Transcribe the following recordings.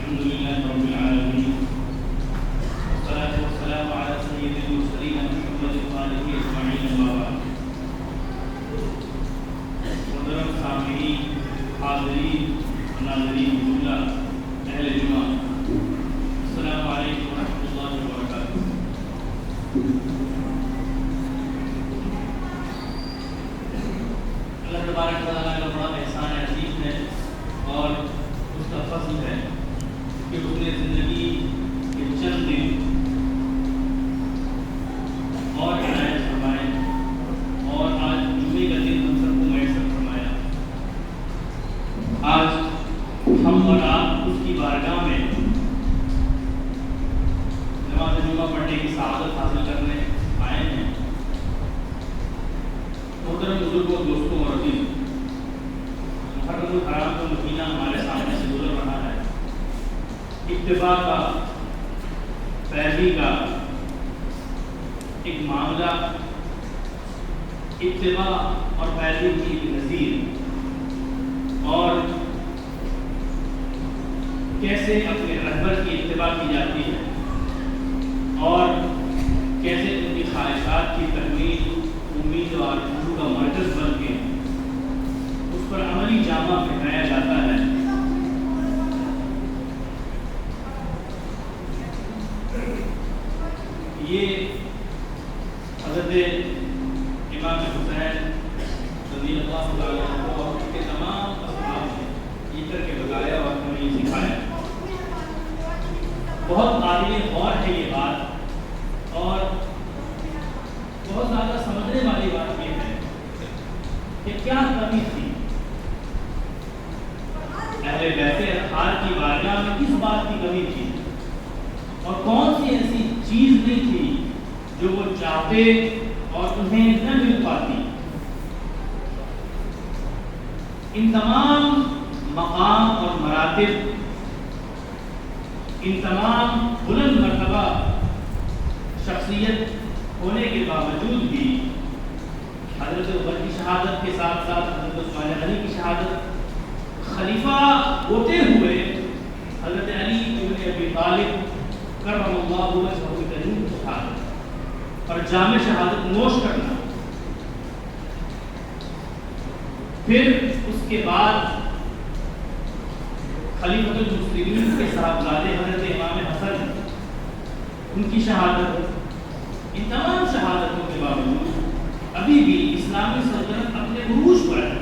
الحمد لله رب العالمين والصلاة والسلام على سيد المرسلين محمد وآله أجمعين أما بعد. محترم سامعین، حاضرین و ناظرین جملہ اہل جمعہ، السلام علیکم ورحمۃ اللہ وبرکاتہ. اللہ تبارک و تعالیٰ کا بڑا احسان عظیم ہے اور اس کا فضل ہے کہ اپنے زندگی کے چند دن اور عنایت فرمائے اور آج جمعے کا دن ہم سب کو میسر فرمایا. آج ہم اور آپ اس کی بارگاہ میں نماز جمعہ پڑھنے کی سعادت حاصل کرنے آئے ہیں. محترم بزرگوں، دوستوں اور عزیز، محرم الحرام کا مہینہ ہمارے سامنے سے گزر رہا ہے. اتباع کا، پیروی کا ایک معاملہ، اتباع اور پیروی کی ایک نظیر، اور کیسے اپنے رہبر کی اتباع کی جاتی ہے اور کیسے ان کی خواہشات کی تکمیل امید اور آرزو کا مرکز بن کے اس پر عملی جامہ پہنایا جاتا ہے. یہ حضرت امام حسین رضی اللہ تعالیٰ عنہ اور ان کے تمام اصحاب نے یہ کر کے بتایا اور ہمیں یہ سکھایا. بہت قابل غور ہے یہ بات اور بہت زیادہ سمجھنے والی بات یہ ہے کہ کیا کمی تھی اہل بیت اطہار کی بارگاہ میں، کس بات کی کمی تھی اور کون سی ایسی چیز نہیں تھی جو وہ چاہتے اور انہیں نہ مل پاتی. ان تمام مقام اور مراتب، ان تمام بلند مرتبہ شخصیت ہونے کے باوجود بھی حضرت عمر کی شہادت کے ساتھ ساتھ حضرت عثمان غنی کی شہادت، خلیفہ ہوتے ہوئے حضرت علی ابن ابی طالب کرم اللہ وجہہ الکریم کی شہادت اور جامع شہادت نوش کرنا، پھر اس کے بعد خلیفۃ المسلمین کے صاحبزادے حضرت امام حسن ان کی شہادت. ان تمام شہادتوں کے باوجود ابھی بھی اسلامی سلطنت اپنے عروج پر ہے.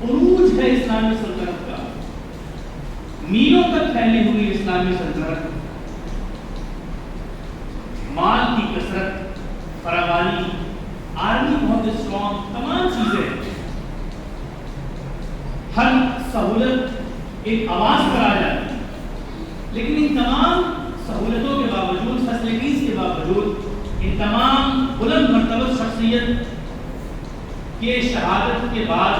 عروج ہے اسلامی سلطنت کا، میلوں تک پھیلی ہوئی اسلامی سلطنت، مال کی کثرت، فراوانی، آرمی بہت اسٹرانگ، تمام چیزیں، ہر سہولت ایک آواز پر آ جاتی ہے. لیکن ان تمام سہولتوں کے باوجود، فیسلٹیز کے باوجود، ان تمام بلند مرتبہ شخصیت کے شہادت کے بعد،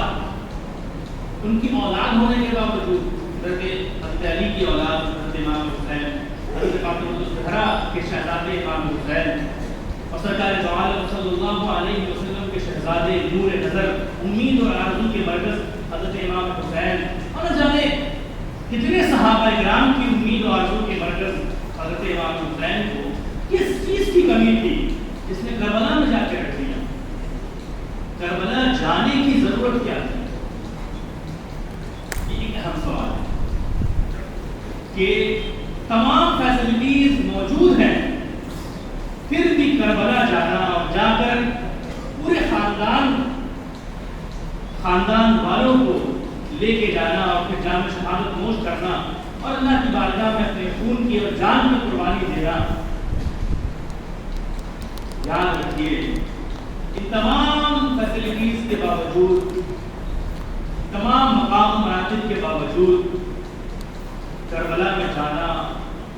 ان کی اولاد ہونے کے باوجود، حضرت علی کی اولاد حضرت امام حسین، حضرت فاطمہ الزہرا کے شہزادے امام حسین اور سرکار دو عالم صلی اللہ علیہ وسلم کے شہزادے نور نظر، امید اور آرزو کے مرکز حضرت امام حسین، اور نہ جانے کتنے صحابہ کرام کی امید اور آرزو کے مرکز حضرت امام حسین کو کس چیز کی کمی تھی جس نے کربلا میں جا کے رکھ دیا؟ کربلا جانے کی ضرورت کیا تھی؟ یہ ایک اہم سوال ہے کہ تمام فیسلٹیز موجود ہیں، پھر بھی کربلا جانا اور جا کر پورے خاندان والوں کو لے کے جانا اور پھر جامع شہادت نوش کرنا اور اللہ کی بارگاہ میں اپنے خون کی اور جان کی قربانی دینا. یاد رکھیے، ان تمام فیسلٹیز کے باوجود، تمام مقام مراتب کے باوجود کربلا میں جانا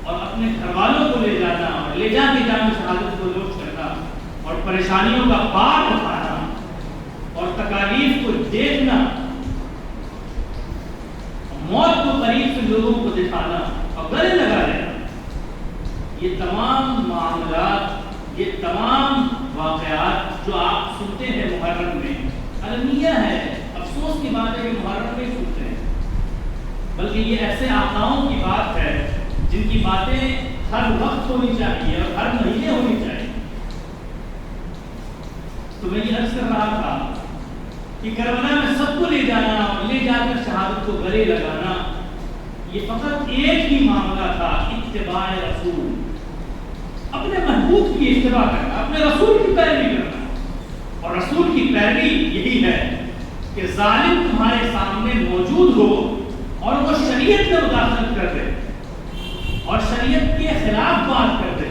اور اپنے گھر والوں کو لے جانا اور لے جا کے جامع شہادت کو نوش کرنا اور پریشانیوں کا بار اٹھانا اور تکالیف کو دیکھنا، موت کو قریب سے لوگوں کو دکھانا اور گلے لگا لینا، یہ تمام معاملات، یہ تمام واقعات جو آپ سنتے ہیں محرم میں، المیہ ہے. افسوس کی بات ہے کہ محرم میں سنتے ہیں، بلکہ بلکہ یہ ایسے آقاؤں کی بات ہے جن کی باتیں ہر وقت ہونی چاہیے اور ہر مہینے ہونی چاہیے. تو میں یہ عرض کر رہا تھا کہ کربلا میں سب کو لے جانا اور لے جا کر شہادت کو گلے لگانا یہ فقط ایک ہی معاملہ تھا، اتباع رسول. اپنے محبوب کی اتباع کرنا، اپنے رسول کی پیروی کرنا. اور رسول کی پیروی یہی ہے کہ ظالم تمہارے سامنے موجود ہو اور وہ شریعت میں مداخلت کر دے اور شریعت کے خلاف بات کر دے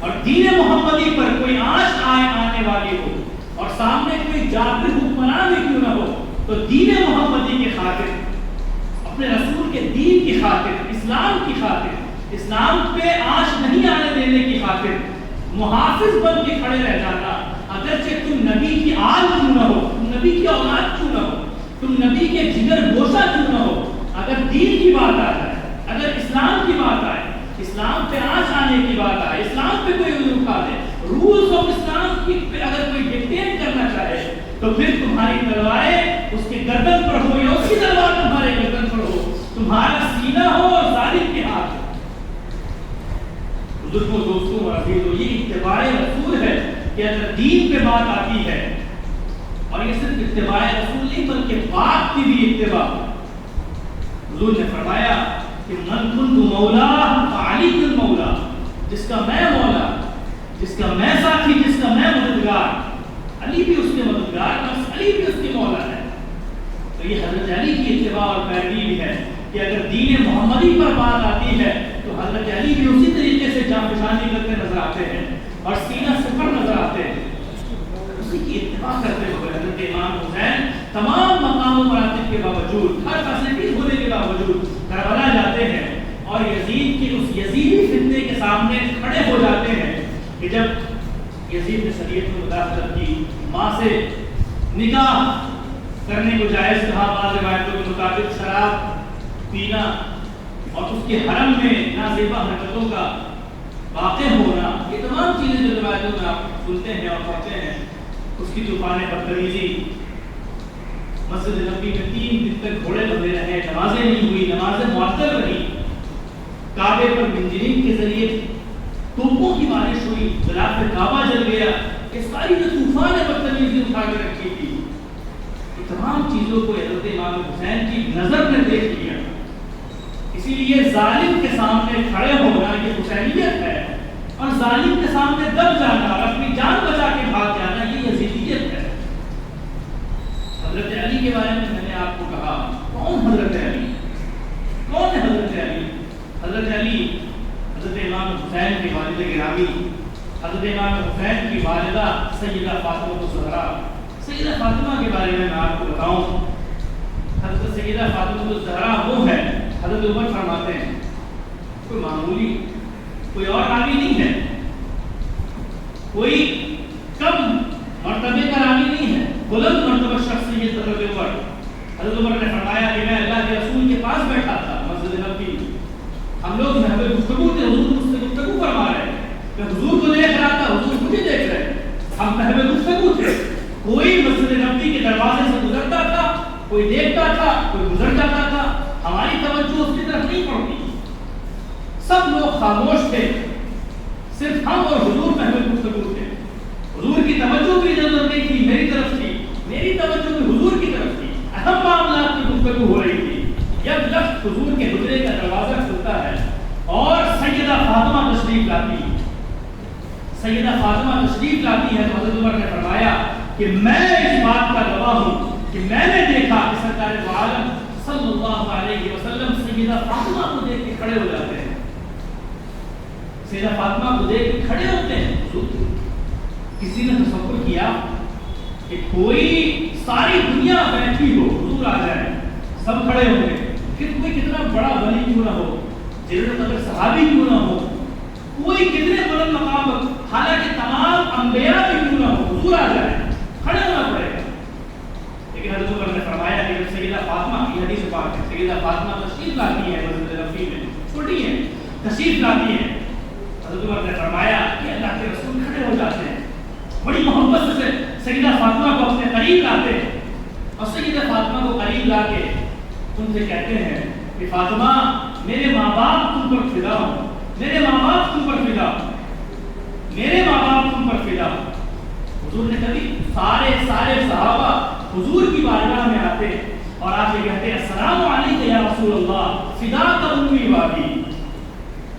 اور دین محمدی پر کوئی آنچ آنے والی ہو اور سامنے کوئی جابر حکمران بھی کیوں نہ ہو تو دین محمدی کی خاطر، اپنے رسول کے دین کی خاطر، اسلام کی خاطر، اسلام پہ آنچ نہیں آنے دینے کی خاطر محافظ بن کے کھڑے رہ جانا. اگرچہ تم نبی کی آل کیوں نہ ہو، تم نبی کی اولاد کیوں نہ ہو، تم نبی کے جگر گوشہ کیوں نہ ہو، اگر دین کی بات آ جائے، اگر اسلام کی بات آئے، اسلام پہ آنچ آنے کی بات آئے، اسلام پہ کوئی اٹھا دے، رولز آف اسلام کی اگر کوئی ڈکٹیٹ کرنا چاہے تو پھر تمہاری تلواریں اس کے گردن پر ہو یا اس کی تلوار تمہارے گردن پر ہو، تمہارا سینہ ہو اور ظالم کے ہاتھ. بزرگوں، دوستوں اور عزیزوں، یہ اتباع رسول ہے کہ اگر دین پہ بات آتی ہے، اور یہ صرف اتباع رسول نہیں بلکہ باپ کی بھی اتباع. حضور نے فرمایا کہ من کنت مولا فعلی المولا، جس کا میں مولا، جس کا میں ساتھی، جس کا میں مددگار، علی بھی اس کے مددگار، بس علی بھی اس کے مولا ہے. تو یہ حضرت علی کی اتباع اور پیروی بھی ہے کہ اگر دین محمدی پر بات آتی ہے تو حضرت علی بھی اسی طریقے سے جانفشانی کرتے نظر آتے ہیں اور سینہ سپر نظر آتے ہیں. اسی کی اتباع کرتے ہوئے حضرت امام حسین تمام مقام و مراتب کے باوجود، ہر فیسلٹیز ہونے کے باوجود کربلا جاتے ہیں اور یزید کی اس یزیدی فتنے کے سامنے کھڑے ہو جاتے ہیں کہ جب یزید نے شریعت میں مداخلت کی، ماں سے نکاح کرنے کو جائز کہا، بعض روایتوں کے مطابق شراب پینا اور اس کے حرم میں نازیبہ حرکتوں کا واقع ہونا، یہ تمام چیزیں جو روایتوں میں آپ سنتے ہیں اور پڑھتے ہیں. اس کی طوفان بدتمیزی، مسجد نبوی میں 3 دن تک گھوڑے بندھے رہے، نمازیں نہیں ہوئی، نمازیں معطل رہی، کعبے پر منجنیق کے ذریعے توپوں کی بارش ہوئی، غلاف کعبہ جل گیا. یہ ساری جو طوفان بدتمیزی اٹھا کے رکھی تھی، یہ تمام چیزوں کو حضرت امام حسین کی نظر نے دیکھ لیا. اسی لیے ظالم کے سامنے کھڑے ہونا یہ حسینیت ہے، اور ظالم کے سامنے دب جانا اور اپنی جان بچا کے بھاگ جانا یہ یزیدیت ہے. حضرت علی کے بارے میں نے آپ کو کہا، کون حضرت علی؟ کون ہے حضرت علی؟ حضرت علی حضرت امام حسین کے والد گرامی، حضرت امام حسین کی والدہ سیدہ فاطمہ الزہرا. سیدہ فاطمہ کے بارے میں آپ کو بتاؤں، حضرت سیدہ فاطمہ الزہرا وہ ہے، حضرت عمر فرماتے ہیں کوئی معمولی، کوئی اور راوی نہیں ہے، کوئی کم مرتبے کا راوی نہیں ہے، بلند مرتبہ شخص ہے یہ حضرت عمر. حضرت عمر نے فرمایا کہ میں اللہ کے رسول کے پاس بیٹھا تھا مسجد نبوی، ہم لوگ محب گفتگو تھے، حضور مجھ سے گفتگو فرما رہے ہیں، میں حضور کو دیکھ رہا تھا، حضور مجھے دیکھ رہے ہیں، ہم محب گفتگو تھے. کوئی مسجد نبوی کے دروازے سے گزرتا تھا، کوئی دیکھتا تھا، کوئی گزر جاتا تھا، ہماری توجہ اس کی طرف نہیں پڑتی، سب لوگ خاموش تھے، صرف ہم اور حضور محب گفتگو تھے. حضور کی توجہ کی ضرورت نہیں تھی، میری طرف تھی، میری توجہ بھی حضور کی طرف تھی. اہم معاملات کی گفتگو ہو رہی تھی. جب لفظ حضور کے حجرے کا دروازہ کھلتا ہے اور سیدہ فاطمہ تشریف لاتی ہے، سیدہ فاطمہ تشریف لاتی ہے تو حضرت عمر نے فرمایا کہ میں اس بات کا گواہ ہوں کہ میں نے دیکھا کہ سرکار دو عالم صلی اللہ علیہ وسلم سیدہ فاطمہ کو دیکھ کے کھڑے ہو جاتے ہیں، سیدہ فاطمہ کو دیکھ کے کھڑے ہوتے ہیں. کسی نے تصور کیا کہ کوئی ساری دنیا بیٹھی ہو، حضور آ جائے، سب کھڑے ہوں گے، پھر کوئی کتنا بڑا ولی کیوں نہ ہو، جنت قدر صحابی کیوں نہ ہو، کوئی کتنے بلند مقام، حالانکہ تمام انبیاء بھی کیوں نہ ہو، حضور آ جائے، کھڑے ہونا پڑے گا. لیکن حضرت عمر نے فرمایا کہ جب سیدہ فاطمہ کی حدیث پاک ہے، سیدہ فاطمہ تشریف لاتی ہے مسجد نبوی میں، چھوٹی ہے، تشریف لاتی ہے، حضرت عمر نے فرمایا کہ اللہ کے رسول کھڑے ہو جاتے ہیں، بڑی محبت سے سیدہ فاطمہ کو اپنے قریب لاتے ہیں اور سیدہ فاطمہ کو قریب لا کے ان سے کہتے ہیں کہ فاطمہ میرے ماں باپ تم پر فدا ہوں، میرے ماں باپ تم پر فدا ہوں، میرے ماں باپ تم پر فدا ہوں۔ حضور نے کبھی سارے صحابہ حضور کی بارگاہ میں آتے اور آ کے کہتے السلام علیکم یا رسول اللہ فداک امی و ابی۔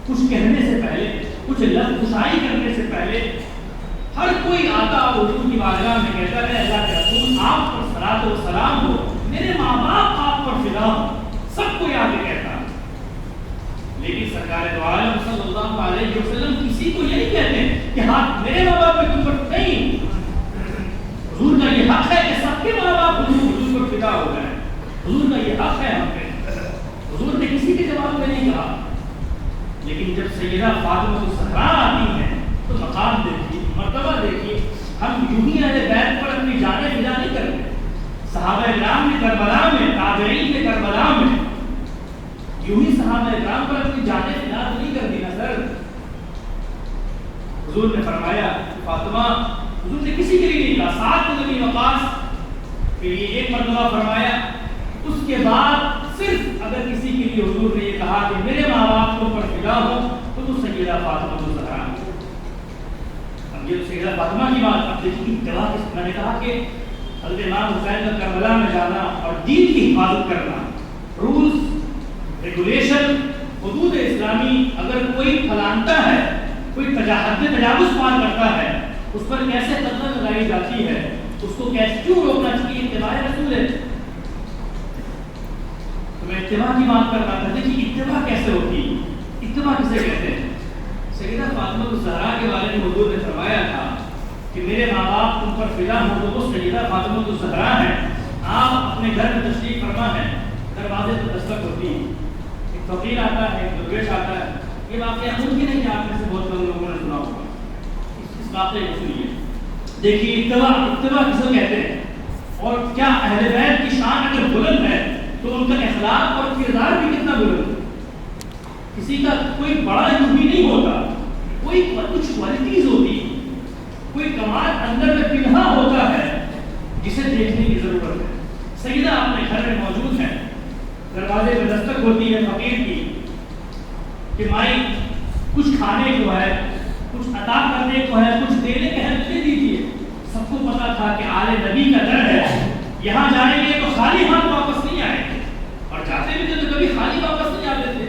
کچھ کہنے سے پہلے، کچھ لفظ گشائی کرنے سے پہلے ہر کوئی آتا حضور کی بارگاہ میں کہتا ہے اللہ کے رسول آپ پر صلاۃ و سلام ہو، میرے ماں باپ آپ پر فدا ہوں، سب کو یاد کہتا۔ لیکن سرکار دو عالم صلی اللہ علیہ وسلم کسی کو یہ نہیں کہتے کہ ہاں میرے ماں باپ پہ تم پر نہیں۔ حضور کا یہ حق ہے کہ سب کے ماں باپ حضور پر فدا ہو گئے، حضور کا یہ حق ہے ہم پہ، حضور نے کسی کے جواب میں نہیں کہا۔ لیکن جب سیدہ فاطمہ الزہرا آتی ہیں تو مقام دیکھیے، مرتبہ دیکھیے۔ ہم یوں ہی اہل بیت پر اپنی جانیں فدا نہیں کرتے۔ صحابہ کرام نے کربلا میں، تابعین نے کربلا میں یوں ہی صحابہ کرام پر اپنی جانیں فدا تو نہیں کر دی نا سر۔ حضور نے فرمایا فاطمہ، حضور نے کسی کے لیے نہیں کہا، ساتھ نبی وقاص کے لیے ایک مرتبہ فرمایا، اس کے بعد صرف اگر کسی کے لیے حضور نے یہ کہا کہ میرے ماں باپ کو پر فدا ہو تو سیدہ فاطمہ الزہرا۔ اب یہ سیدہ فاطمہ کی بات، اب دیکھیے اتباع کس، میں نے کہا کہ حضرت امام حسین کا کربلا میں جانا اور دین کی حفاظت کرنا، رولز ریگولیشن حدود اسلامی اگر کوئی پھلانتا ہے، کوئی تجاوز پار کرتا ہے، اس پر کیسے قدم لگائی جاتی ہے، اس کو کیسے کیوں روکنا چاہیے، اتباع رسول ہے۔ تو میں اتباع کی بات کر رہا تھا۔ دیکھیے اتباع کیسے ہوتی، اتباع کسے کہتے ہیں۔ سیدہ فاطمہ الزہرا کے بارے میں حضور نے فرمایا تھا کہ میرے ماں باپ تم پر فدا ہوں، تو وہ سیدہ فاطمہ الزہرا ہیں۔ آپ اپنے گھر میں تشریف فرما ہے، دروازے پر دستک ہوتی ہے، ایک فقیر آتا ہے، ایک درویش آتا ہے۔ یہ واقعہ ممکن ہے کہ آپ میں سے بہت کم لوگوں نے سنا ہوگا، اس واقعے کو سنیے۔ دیکھیے اتباع کسے کہتے ہیں، اور کیا اہل بیت کی شان اگر بلند ہے تو ان کا اخلاق اور کردار بھی کتنا بلند ہے۔ کسی کا کوئی بڑا یوں بھی نہیں ہوتا، کوئی کچھ کوالٹیز ہوتی، کوئی کمال اندر میں پنہا ہوتا ہے جسے دیکھنے کی ضرورت ہے۔ سیدہ اپنے گھر میں موجود ہیں، دروازے پہ دستک ہوتی ہے فقیر کی کہ مائی کچھ کھانے کو ہے، کچھ عطا کرنے کو ہے، کچھ دینے کے ہے، دے دیجیے۔ سب کو پتا تھا کہ آل نبی کا در ہے، یہاں جائیں گے تو خالی ہاتھ واپس نہیں آئیں گے، اور جاتے بھی تھے تو کبھی خالی واپس نہیں آتے تھے۔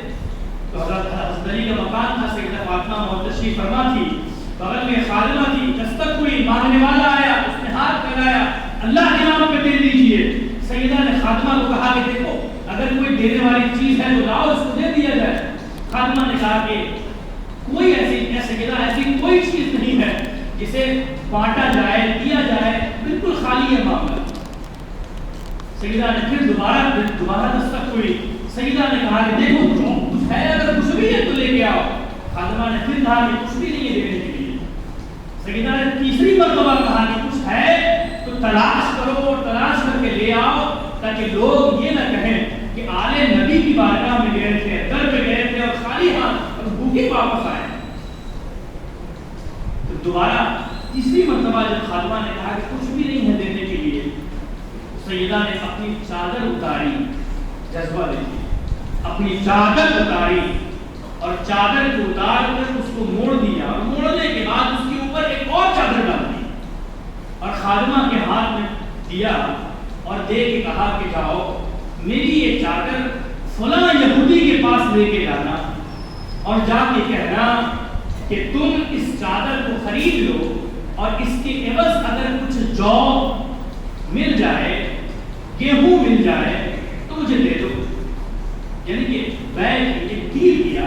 تو حضرت علی کا مکان تھا، سیدہ فاطمہ اور تشریف فرما تھی، بغل میں خادمہ تھی، دستک ہوئی، مانگنے والا آیا، اس نے ہاتھ پھیلایا، اللہ کے نام پہ دے دیجیے۔ سیدہ نے خادمہ کو کہا کہ دیکھو اگر کوئی دینے والی چیز ہے تو لاؤ، اس کو دے دیا جائے۔ خادمہ نے کہا کہ کوئی ایسی کوئی چیز نہیں ہے جسے بانٹا جائے، دیا جائے، بالکل خالی ہے معاملہ۔ سیدہ نے پھر دوبارہ دستک ہوئی، سیدہ نے کہا کہ دیکھو کچھ ہے، اگر کچھ بھی ہے تو لے کے آؤ۔ خادمہ نے پھر کہا کہ کچھ بھی نہیں ہے دینے کے لیے۔ سیدہ نے تیسری مرتبہ کہا کہ کچھ ہے تو تلاش کرو اور تلاش کر کے لے آؤ، تاکہ لوگ یہ نہ کہیں کہ آل نبی کی بارگاہ میں گئے تھے، در پہ گئے تھے اور خالی ہاتھ اور بھوکے واپس آئے۔ تو دوبارہ تیسری مرتبہ جب خادمہ نے کہا کہ کچھ بھی نہیں ہے دینے کے لیے، سیدہ نے اپنی چادر اتاری، جذبہ دیکھیے، اپنی چادر اتاری اور چادر کو اتار کر اس کو موڑ دیا، اور موڑنے کے بعد اس کے اوپر ایک اور چادر ڈال دی اور خادمہ کے ہاتھ میں دیا اور دے کے کہا کہ جاؤ میری یہ چادر فلاں یہودی کے پاس لے کے جانا اور جا کے کہنا کہ تم اس چادر کو خرید لو اور اس کے عوض اگر کچھ جو مل جائے، گیہوں مل جائے تو مجھے دے دو۔ یعنی کہ بیع ایک ڈیل کیا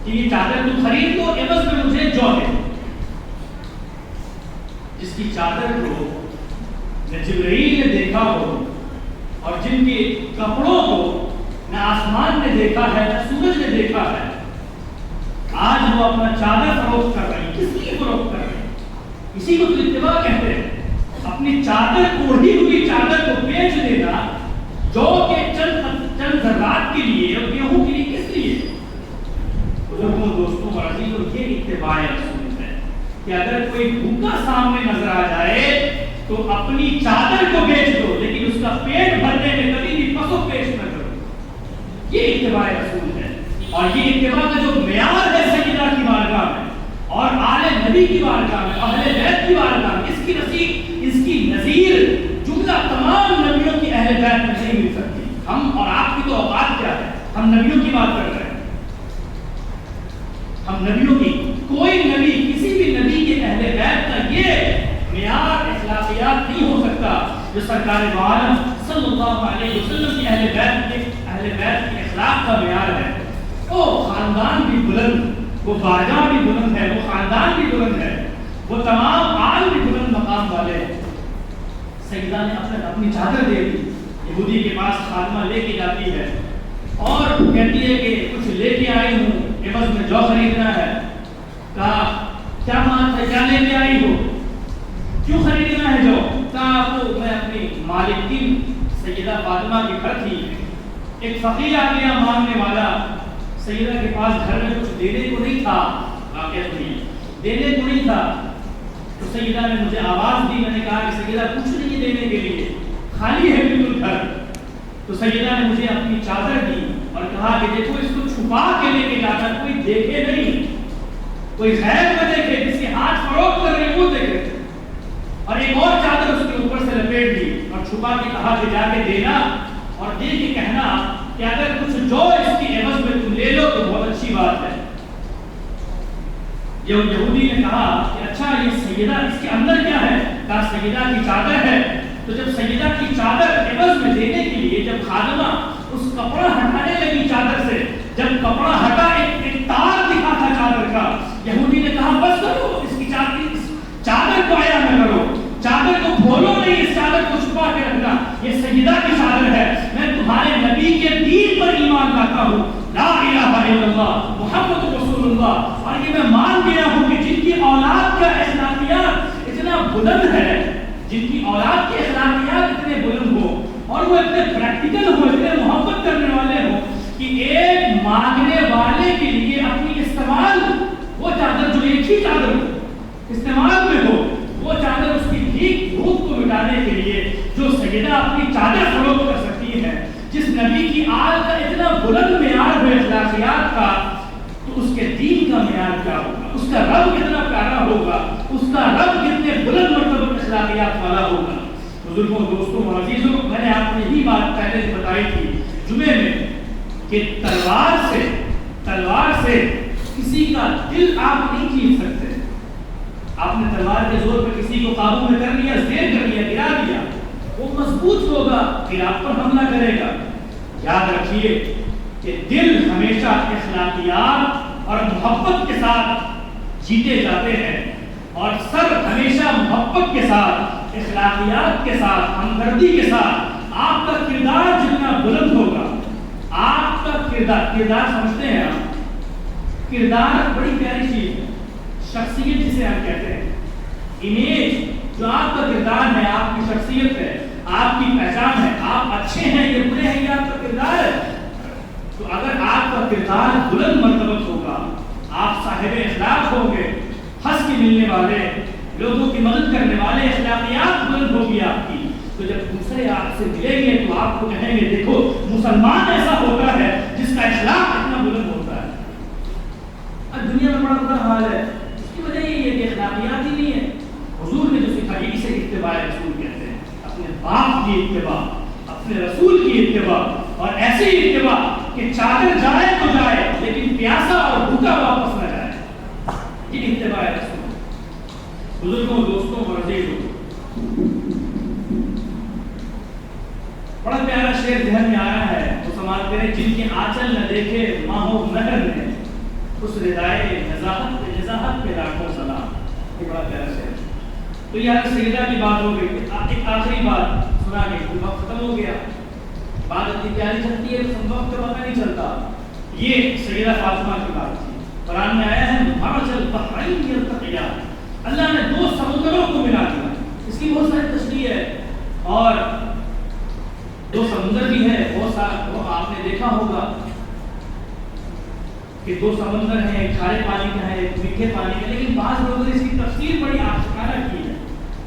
کہ یہ چادر تم خرید لو، عوض میں مجھے جو دے دو۔ جس کی چادر کو نہ جبرائیل نے دیکھا ہو اور جن کے کپڑوں کو نہ آسمان نے دیکھا ہے نہ سورج نے دیکھا ہے، آج وہ اپنا چادر فروخت کر رہی، کس لیے فروخت کر رہی؟ اسی کو تو اتباع کہتے ہیں۔ اپنی چادر اوڑھی ہوئی چادر کو بیچ دینا، جو کہ چند ذرات کے لیے اور گیہوں کے لیے، کس لیے؟ بزرگوں، دوستوں اور عزیزوں، یہ اتباع رسول ہے کہ اگر کوئی بھوکا سامنے نظر آ جائے تو اپنی چادر کو بیچ دو، لیکن اس کا پیٹ بھرنے میں کبھی بھی پسو پیش نہ کرو۔ یہ اتباع رسول ہے، اور یہ اتباع کا جو معیار ہے سیدہ کی بارگاہ میں اور آل نبی کی بارگاہ میں، اہل بیت کی بارگاہ میں، اس کی نظیر جملہ تمام نبیوں کی اہل بیت میں نہیں مل سکتی۔ ہم اور آپ کی تو اوقات کیا ہے، ہم نبیوں کی بات کر رہے ہیں، ہم نبیوں کی، کوئی نبی کسی بھی نبی کے اہل بیت کا یہ معیار اخلاقیات نہیں ہو سکتا جو سرکار دو عالم صلی اللہ علیہ وسلم کی اہل بیت کے اخلاق کا معیار ہے۔ وہ خاندان بھی بلند، وہ بارگاہ بھی بلند ہے، وہ خاندان بھی بلند ہے، وہ تمام آل بھی بلند مقام والے ہیں۔ سیدہ نے اپنی چادر دے دی، یہودی کے پاس خادمہ لے کے جاتی ہے اور کہتی ہے کہ کچھ لے کے آئی ہوں، عوض میں جو خریدنا ہے۔ کہا کیا بات ہے، کیا لے کے آئی ہو، کیوں خریدنا ہے جو؟ کہا وہ میں اپنی مالک کی سیدہ فاطمہ کے گھر تھی، ایک فقیر آ گیا مانگنے والا، سیدہ کے پاس گھر میں کچھ دینے کو نہیں تھا، واقعات نہیں دینے کو نہیں تھا، تو سیدہ نے مجھے آواز دی، میں نے کہا کہ سیدہ کچھ نہیں دینے کے لیے، خالی ہے بالکل گھر۔ تو سیدہ نے مجھے اپنی چادر دی اور کہا کہ دیکھو اس کو چھپا کے لے کے جانا، کوئی دیکھے نہیں، کوئی غیر نہ دیکھے، جس کے ہاتھ فروخت کر رہے وہ دیکھے۔ اور ایک اور چادر اس کے اوپر سے لپیٹ دی اور چھپا کے کہا کہ جا کے دینا اور دے کے کہنا کہ اگر کچھ جو اس کی عوض میں تم لے لو تو بہت اچھی بات ہے۔ یہودی نے کہا کہ اچھا یہ سیدہ اس کے اندر کیا ہے؟ کہا سیدہ کی چادر ہے۔ تو جب سیدہ کی چادر عوض میں دینے کے لیے جب خادمہ اس کپڑا ہٹانے لگی چادر سے، جب کپڑا ہٹا ایک تار دکھا تھا چادر کا، یہودی نے کہا بس کرو، اس کی چادر کو آیا نہ کرو، چادر کو کھولو نہیں، اس چادر کو چھپا کے رکھنا، یہ سیدہ کی چادر ہے، میں تمہارے نبی کے دین پر ایمان لاتا ہوں، لا الہ الا اللہ محمد رسول اللہ، اور یہ میں مان گیا ہوں کہ جن کی اولاد کا اخلاقیات اتنا بلند ہے، جن کی اولاد کے اخلاقیات اتنے بلند ہو اور وہ اتنے پریکٹیکل ہو، اتنے محبت کرنے والے ہو کہ ایک مانگنے والے کے لیے اپنی استعمال وہ چادر جو ایک ہی چادر ہو استعمال میں ہو، وہ چادر اس کی بھیک بھوک کو مٹانے کے لیے جو سیدہ اپنی چادر فروخت کر سکتی ہے، جس نبی کی آل کا اتنا بلند معیار ہے اخلاقیات کا، تو اس کے دین کا معیار کیا ہوگا، اس کا رب کتنا پیارا ہوگا، اس کا رب کتنے بلند مرتبہ اخلاقیات والا ہوگا۔ بزرگوں، دوستوں اور عزیزوں، میں نے آپ کو یہی بات پہلے بتائی تھی جمعے میں کہ تلوار سے کسی کا دل آپ نہیں جیت سکتے۔ آپ نے تلوار کے زور پہ کسی کو قابو میں کر لیا، زیر کر لیا، گرا دیا، وہ مضبوط ہوگا پھر آپ پر حملہ کرے گا۔ یاد رکھیے کہ دل ہمیشہ اخلاقیات اور محبت کے ساتھ جیتے جاتے ہیں، اور سر ہمیشہ محبت کے ساتھ، اخلاقیات کے ساتھ، ہمدردی کے ساتھ۔ آپ کا کردار جتنا بلند ہوگا، آپ کا کردار سمجھتے ہیں آپ، کردار بڑی پیاری چیز ہے، شخصیت جسے ہم کہتے ہیں، امیج جو آپ کا کردار ہے، آپ کی شخصیت ہے، آپ کی پہچان ہے، آپ اچھے ہیں یہ برے ہیں، یہ آپ کا کردار ہے۔ تو اگر آپ کا کردار بلند مرتبہ ہوگا، آپ صاحب اخلاق ہوں گے، ہنس کے ملنے والے، لوگوں کی مدد کرنے والے، اخلاقیات بلند ہوگی آپ کی، تو جب دوسرے آپ سے ملیں گے تو آپ کو کہیں گے دیکھو مسلمان ایسا ہوتا ہے جس کا اخلاق اتنا بلند ہوتا ہے۔ اب دنیا میں بڑا برا حال ہے، اس کی وجہ یہ ہے کہ اخلاقیات ہی نہیں ہے۔ حضور نے جو سکھایا اسے اتباع رسول کہتے ہیں، اپنے باپ کی اتباع، اپنے رسول کی اتباع، اور ایسی اتباع کہ چادر جائے تو جائے لیکن پیاسا اور بھوکا واپس نہ جائے، یہ اتباع رسول۔ بزرگوں، دوستوں اور عزیزوں، بڑا پیارا شعر ذہن میں آیا ہے، وہ سماعت کریں، جن کے آنچل نہ دیکھے ماہ و مہر نے، اس ردائے نزاہت پہ لاکھوں سلام۔ یہ بڑا پیارا شعر۔ تو یہاں سیدہ کی بات ہو گئی، ایک آخری بات سنا کے وقت ختم ہو گیا، بات اتنی پیاری چلتی ہے وقت کا پتہ نہیں چلتا۔ یہ سیدہ فاطمہ کی بات تھی، قرآن میں آیا ہے مرج البحرین یلتقیان، اللہ نے دو سمندروں کو ملا دیا۔ اس کی بہت ساری تشریح ہے، اور دو سمندر بھی ہے، بہت سارا وہ آپ نے دیکھا ہوگا کہ دو سمندر ہیں، ایک کھارے پانی کا ہے، ایک میٹھے پانی کا، لیکن بعض لوگوں نے اس کی تفسیر بڑی آشکارا کی ہے۔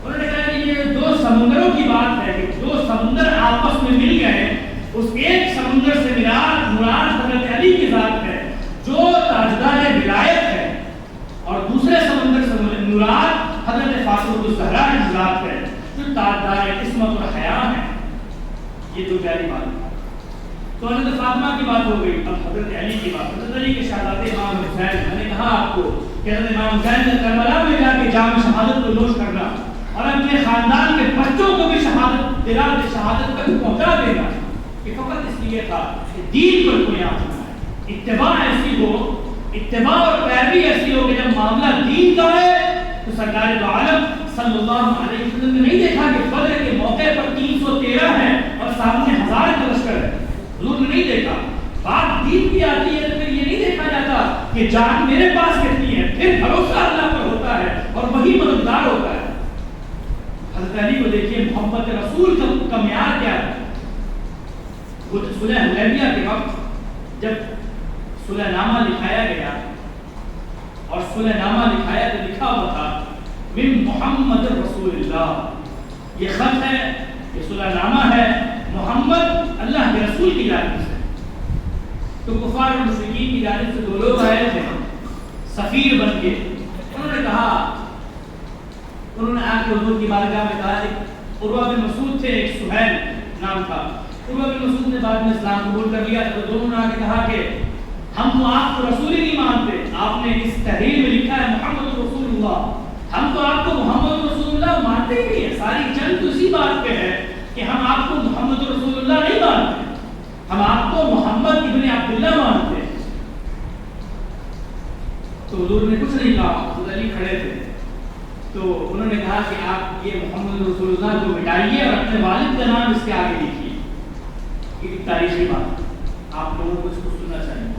انہوں نے کہا کہ یہ دو سمندروں کی بات ہے کہ دو سمندر آپس میں مل گئے اس ایک سمندر سے مراد حضرت علی کی ذات ہے جو تاجدار ولایت ہے، اور دوسرے سمندر سے مراد حضرت فاطمہ الزہرا کی ذات ہے جو تاجدار عصمت اور حیا ہے۔ یہ دو پیاری بات ہے۔ تو حضرت فاطمہ کی بات ہو گئی، اب حضرت علی کی بات۔ حضرت علی کے شہزادے امام حسین، میں نے کہا آپ کو کہ حضرت امام حسین نے کربلا میں جا کے جام شہادت کو نوش کرنا اور اپنے خاندان کے بچوں کو بھی شہادت شہادت تک پہنچا دینا، یہ فقط اس لیے تھا کہ دین پر کوئی آنچ نہ ہے، اتباع ایسی ہو، اتباع اور پیروی ایسی ہو کہ جب معاملہ دین کا ہے تو سرکار دو عالم صلی اللہ علیہ وسلم نے نہیں دیکھا کہ بدر کے موقع پر 313 ہے اور سامنے 1000 کا لشکر ہے، حضور نے نہیں دیکھا۔ بات دین کی آتی ہے تو پھر یہ نہیں دیکھا جاتا کہ جان میرے پاس کتنی ہے، پھر بھروسہ اللہ پر ہوتا ہے اور وہی مددگار ہوتا ہے۔ حضرت علی کو دیکھیے محبت رسول کا معیار کیا ہے۔ صلح حدیبیہ کے وقت جب صلح نامہ لکھایا گیا اور صلح نامہ لکھایا تو لکھا ہوا تھا من محمد رسول اللہ، یہ خط ہے، یہ صلح نامہ ہے محمد اللہ کے رسول کی جانب سے۔ تو کفار اور مشرکین کی جانب سے دو لوگ آئے تھے سفیر بن کے، انہوں نے کہا، انہوں نے آ کے حضور کی بارگاہ میں کہا، ایک عروہ بن مسعود تھے، ایک سہیل نام تھا، عروہ بن مسعود نے بعد میں اسلام قبول کر لیا، تو دونوں نے آ کے کہا کہ ہم تو آپ کو رسول ہی نہیں مانتے، آپ نے اس تحریر میں لکھا ہے محمد رسول اللہ، ہم تو آپ کو محمد رسول اللہ مانتے ہی نہیں ہیں، ساری جنگ تو اسی بات پہ ہے کہ ہم آپ کو محمد رسول اللہ نہیں مانتے، ہم آپ کو محمد ابن عبداللہ مانتے ہیں۔ تو حضور نے کچھ نہیں کہا، حضرت علی کھڑے تھے، تو انہوں نے کہا کہ آپ یہ محمد رسول اللہ کو مٹائیے اور اپنے والد کا نام اس کے آگے لکھیے۔ یہ تاریخی بات آپ لوگوں کو اس کو سننا چاہیے۔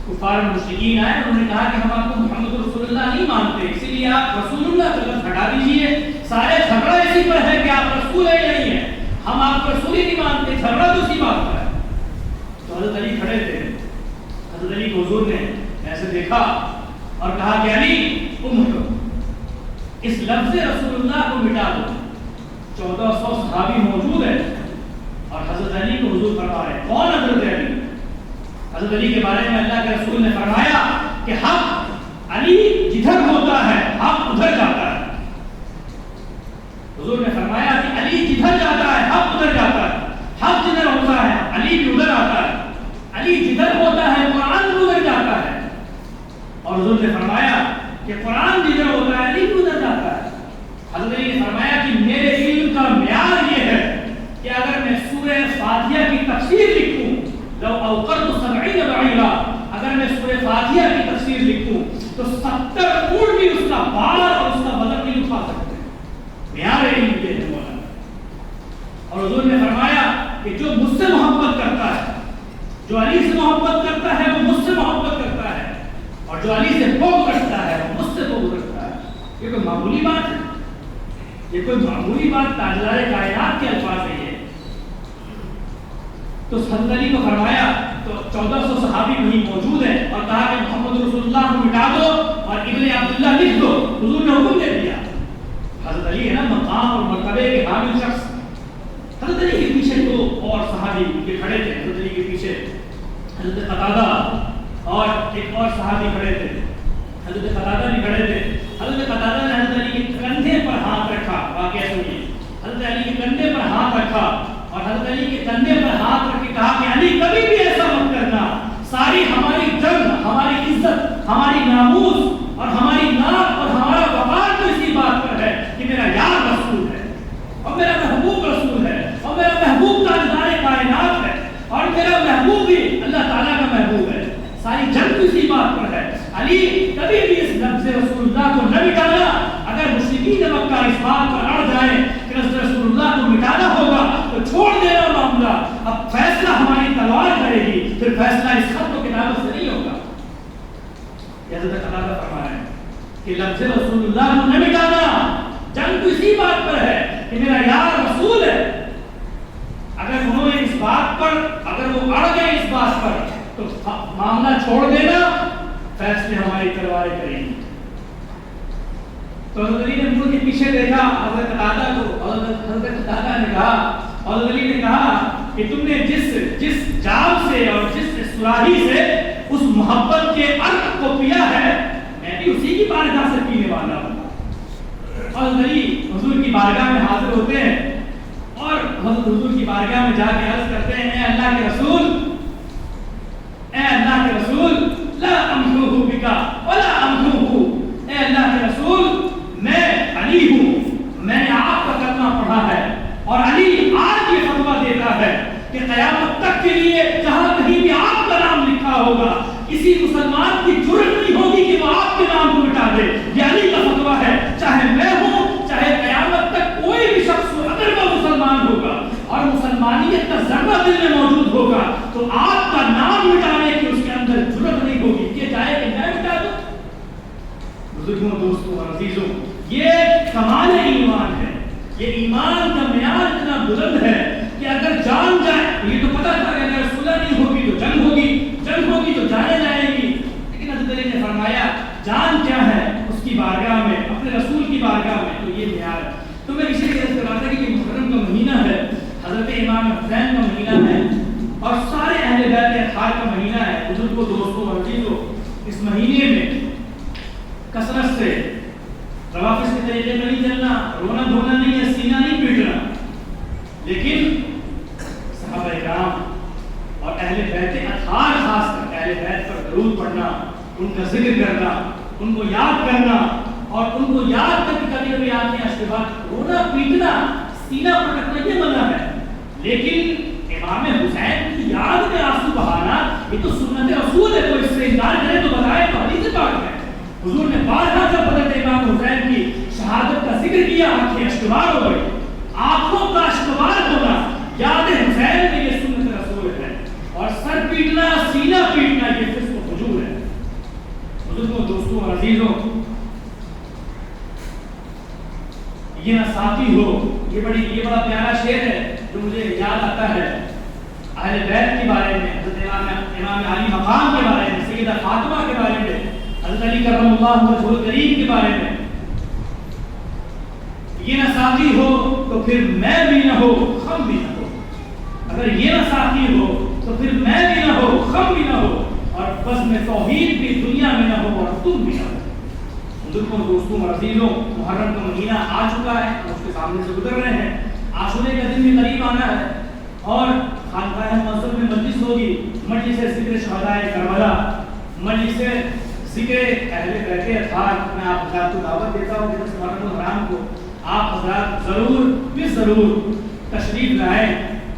کفار مشرکین آئے، انہوں نے کہا کہ ہم آپ کو محمد رسول اللہ نہیں مانتے، اسی لیے آپ رسول اللہ کا لفظ ہٹا دیجیے، سارے جھگڑا اسی پر ہے کہ آپ رسول ہے یا نہیں ہے، ہم آپ کو رسول ہی نہیں مانتے، جھگڑا تو اسی بات پر ہے۔ تو حضرت علی کھڑے تھے، حضرت علی کو حضور نے ایسے دیکھا اور کہا کہ علی امٹو، اس لفظ رسول اللہ کو مٹا دو۔ 1400 صحابی موجود ہیں اور حضرت علی کو حضور فرما رہے ہیں، کون حضرت علی؟ حضرت علی کے بارے میں اللہ کے رسول نے فرمایا کہ حق علی جدھر ہوتا ہے حق ادھر جاتا ہے۔ حضور نے فرمایا کہ علی جدھر جاتا ہے حق ادھر جاتا ہے، حق جدھر ہوتا ہے علی بھی ادھر آتا ہے، علی جدھر ہوتا ہے قرآن بھی ادھر جاتا ہے۔ اور حضور نے فرمایا کہ قرآن جدھر ہوتا ہے علی بھی ادھر جاتا ہے۔ حضرت علی نے فرمایا کہ میرے علم کا معیار یہ ہے کہ اگر میں سورہ فاتحہ کی تفسیر لکھوں، لو اوقرت 70 بعیرا، اگر میں سورہ فاتحہ کی تفسیر لکھوں تو 70 اونٹ بھی اس کا بار اور اس کا بدن نہیں اٹھا سکتے۔ معیار علم یہ ہے مولانا۔ اور حضور نے فرمایا کہ جو مجھ سے محبت کرتا ہے، جو علی سے محبت کرتا ہے وہ مجھ سے محبت کرتا ہے، اور جو علی سے بغض رکھتا ہے وہ مجھ سے بغض رکھتا ہے۔ یہ کوئی معمولی بات ہے؟ یہ کوئی معمولی بات؟ تاجدار کائنات کے الفاظ ہیں یہ۔ تو حضرت علی کو فرمایا، تو 1400 صحابی وہیں موجود ہیں اور کہا کہ محمد رسول اللہ کو مٹا دو اور ابن عبداللہ لکھ دو۔ حضور نے حکم دے دیا۔ حضرت علی ہے نا مقام اور مرتبے کے حامل شخص۔ حضرت علی کے پیچھے دو اور صحابی کے کھڑے تھے، حضرت علی کے پیچھے حضرت قتادہ اور ایک اور صحابی کھڑے تھے، حضرت قتادہ بھی کھڑے تھے۔ حضرت قتادہ نے حضرت علی کے کندھے پر ہاتھ رکھا، واقعہ سنیے، حضرت علی کے کندھے پر ہاتھ رکھا اور حضرت علی کے کندھے پر ہاتھ رکھ کے کہا کہ علی کبھی بھی ایسا مت کرنا، ساری ہماری جنگ، ہماری عزت، ہماری ناموس اور ہماری نام اور ہمارا وقار تو اسی بات پر ہے کہ میرا یار رسول ہے اور میرا محبوب رسول ہے اور میرا محبوب تاجدار کائنات ہے اور میرا محبوب بھی اللہ تعالیٰ کا محبوب ہے، ساری جنگ تو اسی بات پر ہے۔ علی کبھی بھی اس لفظ رسول اللہ کو نہ مٹانا۔ اگر مشرکین مکہ اس بات پر اڑ جائیں کہ رسول اللہ کو مٹانا ہوگا تو چھوڑ دینا معاملہ، اب فیصلہ ہماری تلوار کرے گی، پھر فیصلہ اس خط و کتابت سے نہیں ہوگا۔ حضرت قتادہ فرما رہے ہیں کہ لفظ رسول اللہ کو نہ مٹانا، جنگ تو اسی بات پر ہے کہ میرا یار رسول ہے۔ اگر انہوں نے اس بات پر، اگر وہ اڑ گئے اس بات پر تو معاملہ چھوڑ دینا، فیصلے ہماری تلواریں کریں گی۔ تو حضرت علی نے ان کے پیچھے دیکھا حضرت قتادہ کو، حضرت قتادہ نے کہا، حضرت علی نے کہا کہ تم نے جس جام سے اور جس سراہی سے اس محبت کے عرق کو پیا ہے، میں بھی اسی کی بارگاہ سے پینے والا ہوں۔ اور علی حضور کی بارگاہ میں حاضر ہوتے ہیں اور حضور کی بارگاہ میں جا کے عرض کرتے ہیں، اے اللہ کے رسول، اے اللہ کے رسول، لا امحوہ بکا ولا امحوہ، اے اللہ کے رسول میں علی ہوں، میں نے آپ کا کلمہ پڑھا ہے اور علی آج یہ فتویٰ دیتا ہے کہ قیامت تک کے لیے جہاں کہیں بھی آپ کا نام لکھا ہوگا کسی مسلمان کی جرأت نہیں ہوگی کہ وہ آپ کے نام کو مٹا دے۔ یہ علی کا فتویٰ ہے، چاہے میں ہوں چاہے قیامت تک کوئی بھی شخص ہو، اگر وہ مسلمان ہوگا اور مسلمانیت کا ذرہ دل میں موجود ہوگا تو آپ کا نام مٹانے کی اس کے اندر جرأت نہیں ہوگی کہ چاہے کہ میں مٹا دوں۔ بزرگوں، دوستوں اور عزیزوں، یہ کمال ایمان ہے، یہ ایمان کا معیار اتنا بلند ہے کہ اگر جان جائے، یہ تو پتہ تھا کہ اگر صلح نہیں ہوگی تو جنگ ہوگی، جنگ ہوگی تو جانیں جائیں گی، لیکن حضرت علی نے فرمایا جان کیا ہے اس کی بارگاہ میں، اپنے رسول کی بارگاہ میں، تو یہ معیار ہے۔ تو میں اسی لیے کہہ رہا تھا کہ یہ محرم کا مہینہ ہے، حضرت امام حسین کا مہینہ ہے اور سارے اہل بیت اطہار کا مہینہ ہے۔ بزرگوں، دوستوں اور عزیزوں، اس مہینے میں کثرت سے روافظ کے طریقے میں نہیں چلنا، رونا دھونا نہیں ہے، سینہ نہیں پیٹنا، لیکن صحابہ کرام اور اہل بیت اطہار، خاص کر اہل بیت پر درود پڑھنا، ان کا ذکر کرنا، ان کو یاد کرنا اور ان کو یاد کر کے کبھی کبھی آنکھیں اشک کے بعد رونا پیٹنا، سینہ پٹکنا، یہ منع ہے، لیکن امام حسین کی یاد میں آنسو بہانا یہ تو سنت رسول ہے، تو اس سے انکار کرے تو بتائے تو حدیث پاک ہے۔ حضور نے بارہا جب حضرت امام حسین کی شہادت کا ذکر کیا، آنکھیں اشکبار ہو گئی، آنکھوں کا اشکبار ہونا یاد حسین میں یہ سنت رسول ہے، اور سر پیٹنا، سینہ پیٹنا یہ فسق و فجور ہے۔ بزرگوں، دوستوں اور عزیزوں، یہ نہ ساتھی ہو، یہ بڑا پیارا شعر ہے جو مجھے یاد آتا ہے اہل بیت کے بارے میں، حضرت امام علی مقام کے بارے میں، سیدہ فاطمہ کے بارے میں، حضرت علی کرم اللہ وجہہ الکریم کے بارے میں۔ یہ نہ ساتھی ہو تو پھر میں بھی نہ ہو، خم بھی نہ ہو، اگر یہ نہ ساتھی ہو تو پھر میں بھی نہ ہو، خم بھی نہ ہو، اور بس میں توحید بھی دنیا میں نہ ہو اور تم بھی نہ ہو۔ بزرگوں، دوستوں اور عزیزوں، محرم کا مہینہ آ چکا ہے، اس کے سامنے سے گزر رہے ہیں، عاشورے کا دن بھی قریب آنا ہے اور خانقاہ معظم میں مجلس ہوگی، مجلس ذکر شہدائے کربلا، مجلس ذکر اہل بیت اطہار۔ میں آپ حضرات کو دعوت دیتا ہوں کہ اس محرم الحرام کو آپ حضرات ضرور تشریف لائیں۔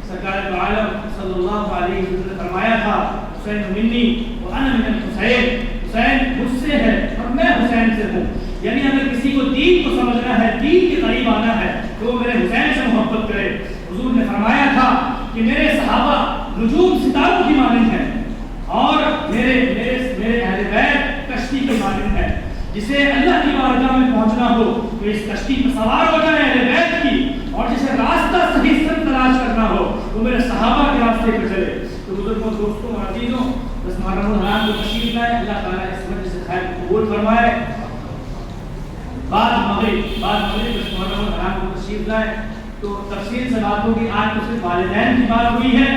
سرکار دو عالم صلی اللہ علیہ وسلم نے فرمایا تھا، حسین منی وانا من الحسین، حسین مجھ سے ہے اور میں حسین سے ہوں، یعنی اگر کسی کو دین کو سمجھنا ہے، دین کے قریب آنا ہے تو وہ میرے حسین سے محبت کرے۔ حضور نے فرمایا تھا کہ میرے صحابہ نجوم ستاروں کی مانند ہیں اور میرے اہل بیت کشتی کی مانند ہے، جسے اللہ کی بارگاہ میں پہنچنا ہو تو اس کشتی میں سوار ہو جائے اہل بیت کی، اور جسے راستہ صحیح سے تلاش کرنا ہو تو میرے صحابہ کے راستے پہ چلے۔ تو بزرگوں، دوستوں اور عزیزوں، بس محرم الحرام کو تشریف لائے، اللہ تعالیٰ اس مجلس سے خیر قبول فرمائے۔ بعد مغرب بس محرم الحرام کو تشریف لائے تو تفصیل سے بات ہوگی۔ آج تو صرف والدین کی بات ہوئی ہے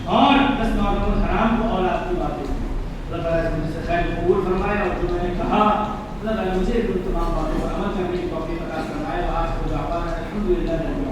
اور 10 محرم الحرام کو اولاد کی بات ہوئی۔ اللہ تعالیٰ اس مجلس سے خیر قبول فرمائے، اور جو میں نے کہا اللہ تعالیٰ مجھے ان تمام باتوں پر عمل کرنے کی توفیق عطا فرمائے۔ آج کو دعوانا الحمدللہ۔